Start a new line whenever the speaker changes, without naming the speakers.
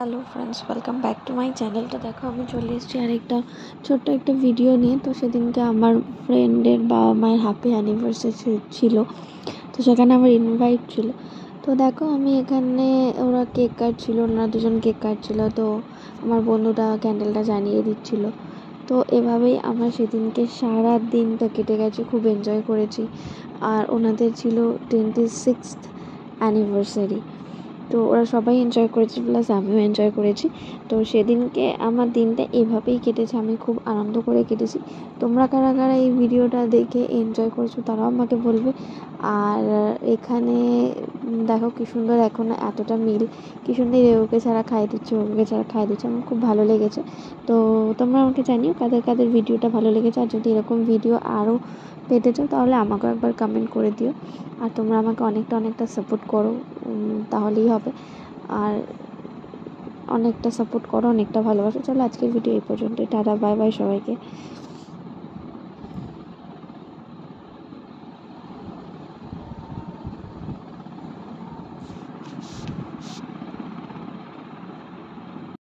Hello friends, welcome back to my channel. তো দেখো, আমি চলে এসেছি আরেকটা ছোট্ট একটা ভিডিও নিয়ে। তো সেদিনকে আমার ফ্রেন্ডের বাবা মায়ের হ্যাপি অ্যানিভার্সারি ছিল, তো সেখানে আমার ইনভাইট ছিল। তো দেখো, আমি এখানে ওরা কেক কাটছিল, ওনারা দুজন কেক কাটছিল, তো আমার বন্ধুটা ক্যান্ডেলটা জ্বালিয়ে দিচ্ছিল। তো এভাবেই আমার সেদিনকে সারা দিনটা কেটে গেছে, খুব এনজয় করেছি। আর ওনাদের ছিল 26th অ্যানিভার্সারি, তো ওরা সবাই এনজয় করেছে, প্লাস আমিও এনজয় করেছি। তো সেদিনকে আমার দিনটা এভাবেই কেটেছে, আমি খুব আনন্দ করে কেটেছি। তোমরা কারা কারা এই ভিডিওটা দেখে এনজয় করেছো তারাও আমাকে বলবে। আর এখানে দেখো কি সুন্দর, এখন এতটা মিল, কি সুন্দর ওকে ছাড়া খাই দিচ্ছে, ওকে ছাড়া খাই দিচ্ছে, আমার খুব ভালো লেগেছে। তো তোমরা আমাকে জানিও কাদের কাদের ভিডিওটা ভালো লেগেছে। আর যদি এরকম ভিডিও আরও পেতে চাও তাহলে আমাকেও একবার কমেন্ট করে দিও। আর তোমরা আমাকে অনেকটা সাপোর্ট করো, তাহলেই হবে। আর অনেকটা সাপোর্ট করো, অনেকটা ভালোবাসো। চলো, আজকের ভিডিও এই পর্যন্ত। টাটা, বাই বাই সবাইকে।